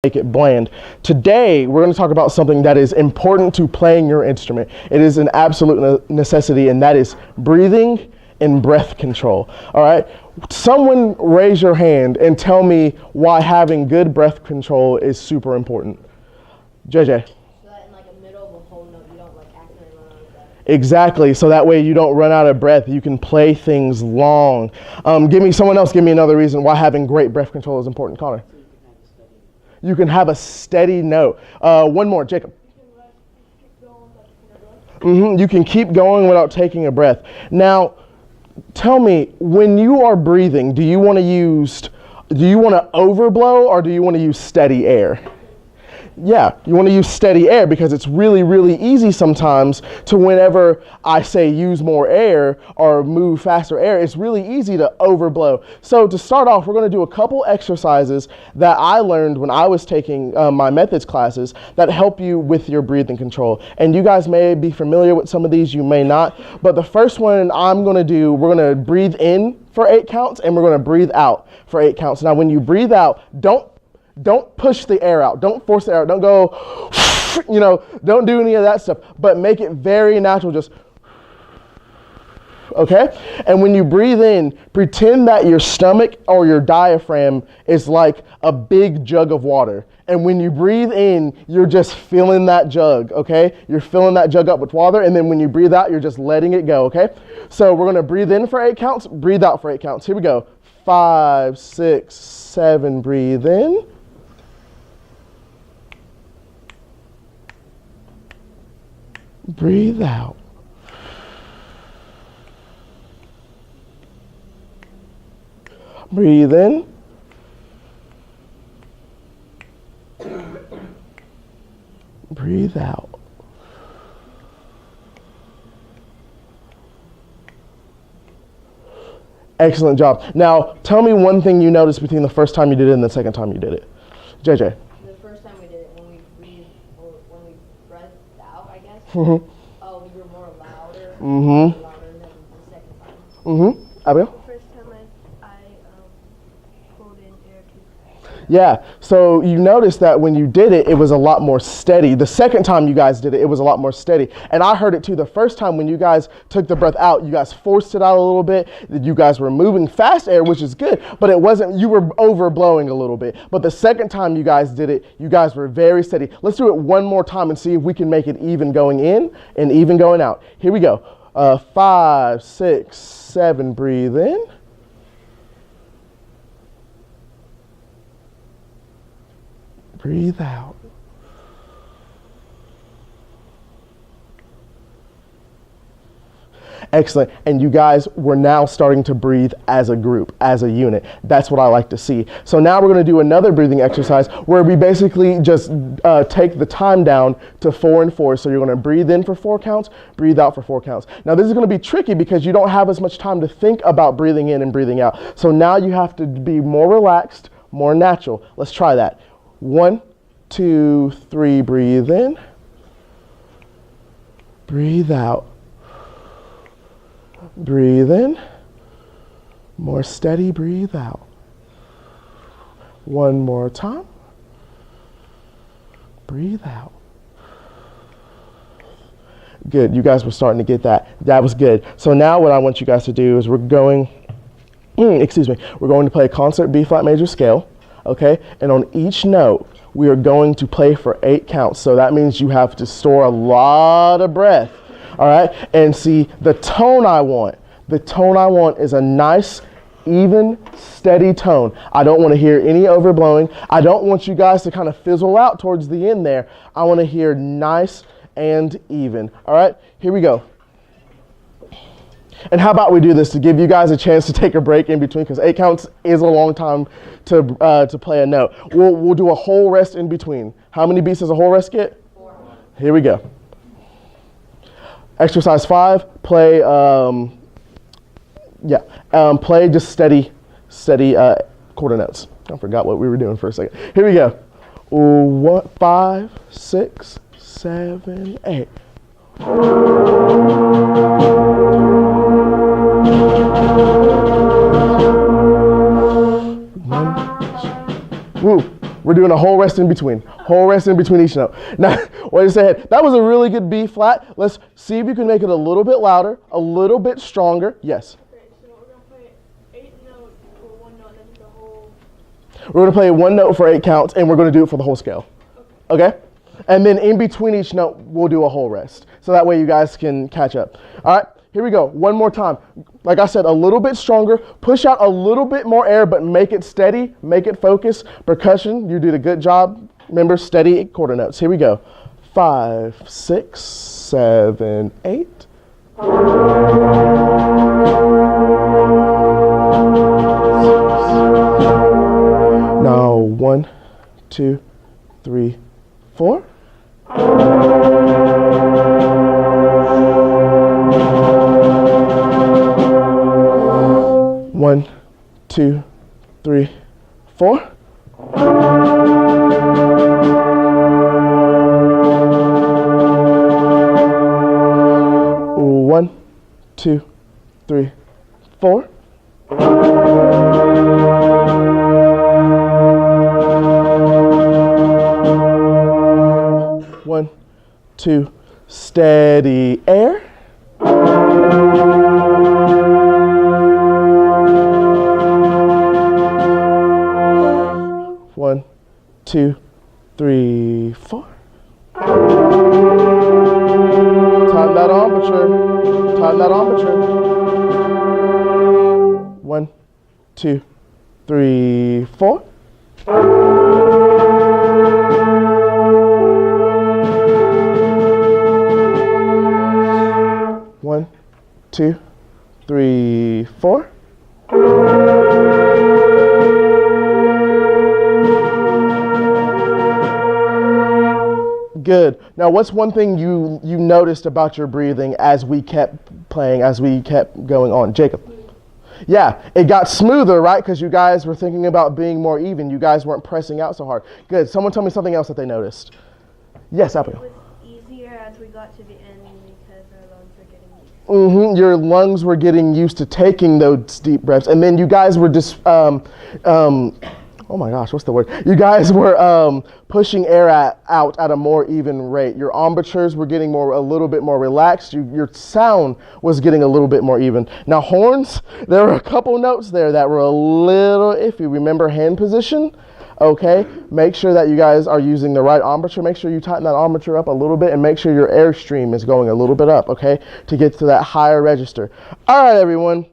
make it bland. Today, we're going to talk about something that is important to playing your instrument. It is an absolute necessity, and that is breathing and breath control. All right? Someone raise your hand and tell me why having good breath control is super important. JJ. So that in like the middle of a whole note, you don't like accidentally run out of breath. Exactly. So that way you don't run out of breath. You can play things long. Give me another reason why having great breath control is important. Connor. You can have a steady note. One more, Jacob. You can keep going without taking a breath. Now, tell me, when you are breathing, do you want to overblow or do you want to use steady air? Yeah, you want to use steady air because it's really, really easy sometimes to, whenever I say use more air or move faster air, it's really easy to overblow. So to start off, we're going to do a couple exercises that I learned when I was taking my methods classes that help you with your breathing control. And you guys may be familiar with some of these, you may not. But the first one we're going to breathe in for 8 counts and we're going to breathe out for 8 counts. Now, when you breathe out, don't push the air out. Don't force the air out. Don't go, don't do any of that stuff. But make it very natural. Just, okay? And when you breathe in, pretend that your stomach or your diaphragm is like a big jug of water. And when you breathe in, you're just filling that jug, okay? You're filling that jug up with water. And then when you breathe out, you're just letting it go, okay? So we're going to breathe in for 8 counts, breathe out for 8 counts. Here we go. 5, 6, 7, breathe in. Breathe out. Breathe in. Breathe out. Excellent job. Now, tell me one thing you noticed between the first time you did it and the second time you did it. JJ. The first time we did it, when we breathed out, I guess. Mm-hmm. Oh, we were more louder. Mm-hmm. Louder than the second time. Mm-hmm. Abigail? First time I pulled in air too. Yeah, so you noticed that when you did it, it was a lot more steady. The second time you guys did it, it was a lot more steady. And I heard it too. The first time when you guys took the breath out, you guys forced it out a little bit. You guys were moving fast air, which is good, but it wasn't, you were overblowing a little bit. But the second time you guys did it, you guys were very steady. Let's do it one more time and see if we can make it even going in and even going out. Here we go. 5, 6, 7, breathe in. Breathe out. Excellent. And you guys, we're now starting to breathe as a group, as a unit. That's what I like to see. So now we're going to do another breathing exercise where we basically just take the time down to 4 and 4. So you're going to breathe in for 4 counts, breathe out for 4 counts. Now this is going to be tricky because you don't have as much time to think about breathing in and breathing out. So now you have to be more relaxed, more natural. Let's try that. 1, 2, 3, breathe in. Breathe out. Breathe in. More steady, breathe out. One more time. Breathe out. Good, you guys were starting to get that. That was good. So now what I want you guys to do is we're going to play a concert B flat major scale, okay? And on each note, we are going to play for 8 counts. So that means you have to store a lot of breath, all right? And see, the tone I want is a nice, even, steady tone. I don't want to hear any overblowing. I don't want you guys to kind of fizzle out towards the end there. I want to hear nice and even, all right? Here we go. And how about we do this to give you guys a chance to take a break in between, because 8 counts is a long time to play a note. We'll do a whole rest in between. How many beats does a whole rest get? 4. Here we go. Exercise 5. Play. Play just steady quarter notes. I forgot what we were doing for a second. Here we go. 1, 5, 6, 7, 8. Woo. We're doing a whole rest in between. Whole rest in between each note. Now, wait a second. That was a really good B flat. Let's see if you can make it a little bit louder, a little bit stronger. Yes. Okay, so we're gonna play 8 notes for 1 note, and then the whole. We're going to play 1 note for 8 counts, and we're going to do it for the whole scale. Okay? And then in between each note, we'll do a whole rest. So that way you guys can catch up. All right? Here we go. One more time. Like I said, a little bit stronger. Push out a little bit more air, but make it steady. Make it focus. Percussion, you did a good job. Remember, steady quarter notes. Here we go. 5, 6, 7, 8. Now 1, 2, 3, 4. 1, 2, 3, 4. 1, 2, 3, 4. 1, 2, steady air. 1, 2, 3, 4. Time that embouchure. Time that embouchure. 1, 2, 3, 4. 1, 2, 3, 4. Good. Now, what's one thing you noticed about your breathing as we kept playing, as we kept going on? Jacob. Yeah, it got smoother, right? Because you guys were thinking about being more even. You guys weren't pressing out so hard. Good. Someone tell me something else that they noticed. Yes, Abigail. It was easier as we got to the end because our lungs were getting used. Your lungs were getting used to taking those deep breaths, and then you guys were just oh my gosh, what's the word? You guys were pushing air out at a more even rate. Your embouchures were getting a little bit more relaxed. Your sound was getting a little bit more even. Now horns, there were a couple notes there that were a little iffy. Remember hand position? Okay, make sure that you guys are using the right embouchure. Make sure you tighten that embouchure up a little bit and make sure your airstream is going a little bit up, okay, to get to that higher register. All right, everyone.